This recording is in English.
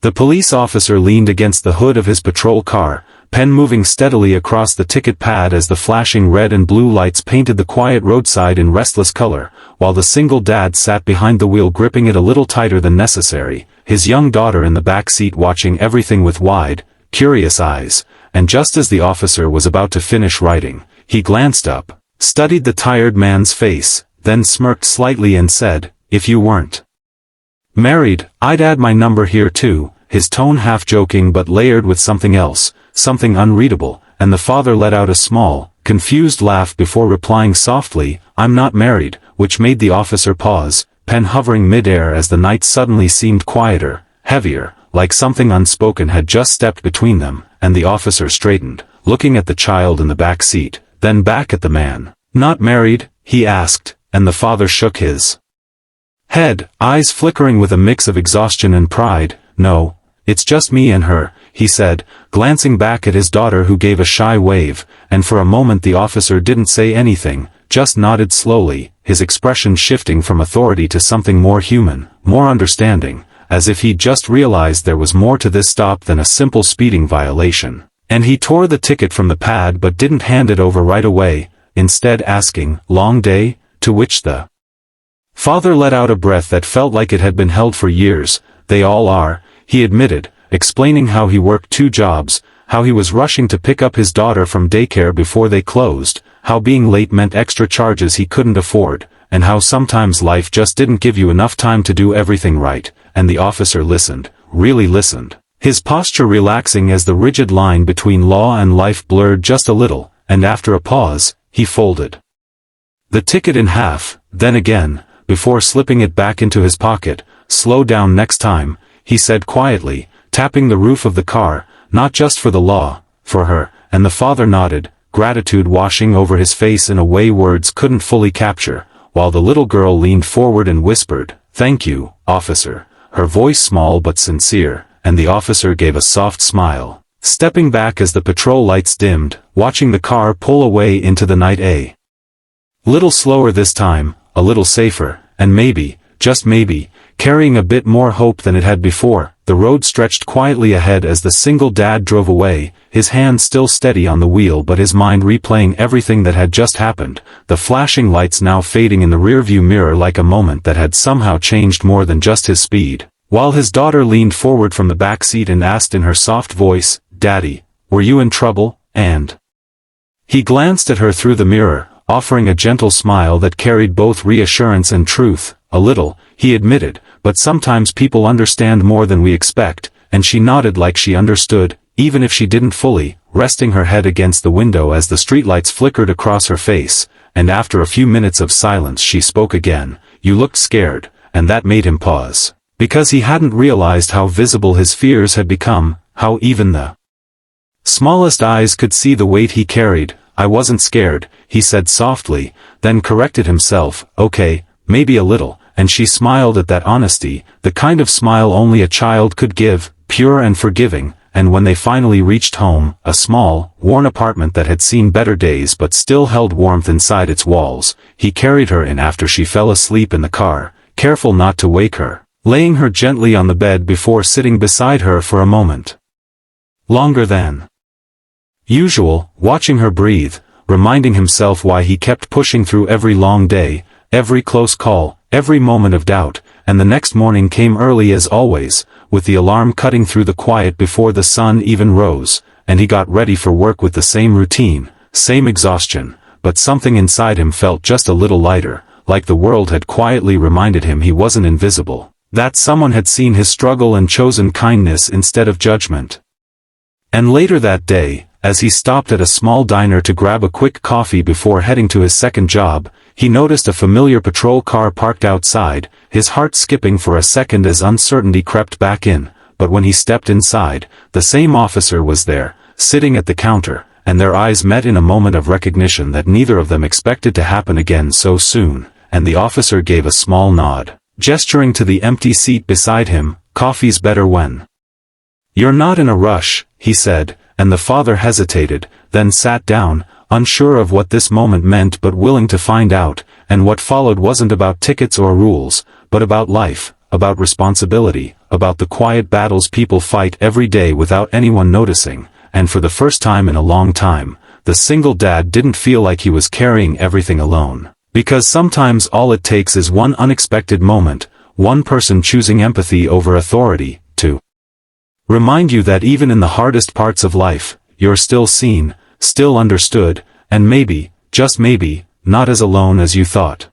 The police officer leaned against the hood of his patrol car, pen moving steadily across the ticket pad as the flashing red and blue lights painted the quiet roadside in restless color, while the single dad sat behind the wheel gripping it a little tighter than necessary, his young daughter in the back seat watching everything with wide, curious eyes, and just as the officer was about to finish writing, he glanced up, studied the tired man's face, then smirked slightly and said, "If you weren't married, I'd add my number here too," his tone half joking but layered with something else, something unreadable, and the father let out a small, confused laugh before replying softly, "I'm not married," which made the officer pause, pen hovering mid-air as the night suddenly seemed quieter, heavier, like something unspoken had just stepped between them, and the officer straightened, looking at the child in the back seat, then back at the man. "Not married?" he asked, and the father shook his head, eyes flickering with a mix of exhaustion and pride. "No, it's just me and her," he said, glancing back at his daughter who gave a shy wave, and for a moment the officer didn't say anything, just nodded slowly, his expression shifting from authority to something more human, more understanding, as if he'd just realized there was more to this stop than a simple speeding violation. And he tore the ticket from the pad but didn't hand it over right away, instead asking, "Long day?" To which the father let out a breath that felt like it had been held for years. "They all are," he admitted, explaining how he worked 2 jobs, how he was rushing to pick up his daughter from daycare before they closed, how being late meant extra charges he couldn't afford, and how sometimes life just didn't give you enough time to do everything right, and the officer listened, really listened, his posture relaxing as the rigid line between law and life blurred just a little, and after a pause, he folded the ticket in half, then again, before slipping it back into his pocket. "Slow down next time," he said quietly, tapping the roof of the car, "not just for the law, for her," and the father nodded, gratitude washing over his face in a way words couldn't fully capture, while the little girl leaned forward and whispered, "Thank you, officer," her voice small but sincere, and the officer gave a soft smile, stepping back as the patrol lights dimmed, watching the car pull away into the night a little slower this time, a little safer, and maybe, just maybe, carrying a bit more hope than it had before. The road stretched quietly ahead as the single dad drove away, his hand still steady on the wheel but his mind replaying everything that had just happened, the flashing lights now fading in the rearview mirror like a moment that had somehow changed more than just his speed, while his daughter leaned forward from the back seat and asked in her soft voice, "Daddy, were you in trouble?" And he glanced at her through the mirror, offering a gentle smile that carried both reassurance and truth. "A little," he admitted, "but sometimes people understand more than we expect," and she nodded like she understood, even if she didn't fully, resting her head against the window as the streetlights flickered across her face, and after a few minutes of silence she spoke again, "You looked scared," and that made him pause, because he hadn't realized how visible his fears had become, how even the smallest eyes could see the weight he carried. "I wasn't scared," he said softly, then corrected himself, "Okay, maybe a little," and she smiled at that honesty, the kind of smile only a child could give, pure and forgiving, and when they finally reached home, a small, worn apartment that had seen better days but still held warmth inside its walls, he carried her in after she fell asleep in the car, careful not to wake her, laying her gently on the bed before sitting beside her for a moment longer than usual, watching her breathe, reminding himself why he kept pushing through every long day, every close call, every moment of doubt, and the next morning came early as always, with the alarm cutting through the quiet before the sun even rose, and he got ready for work with the same routine, same exhaustion, but something inside him felt just a little lighter, like the world had quietly reminded him he wasn't invisible, that someone had seen his struggle and chosen kindness instead of judgment. And later that day, as he stopped at a small diner to grab a quick coffee before heading to his second job, he noticed a familiar patrol car parked outside, his heart skipping for a second as uncertainty crept back in, but when he stepped inside, the same officer was there, sitting at the counter, and their eyes met in a moment of recognition that neither of them expected to happen again so soon, and the officer gave a small nod, gesturing to the empty seat beside him. "Coffee's better when you're not in a rush," he said, and the father hesitated, then sat down, unsure of what this moment meant but willing to find out, and what followed wasn't about tickets or rules, but about life, about responsibility, about the quiet battles people fight every day without anyone noticing, and for the first time in a long time, the single dad didn't feel like he was carrying everything alone. Because sometimes all it takes is one unexpected moment, one person choosing empathy over authority, to remind you that even in the hardest parts of life, you're still seen, still understood, and maybe, just maybe, not as alone as you thought.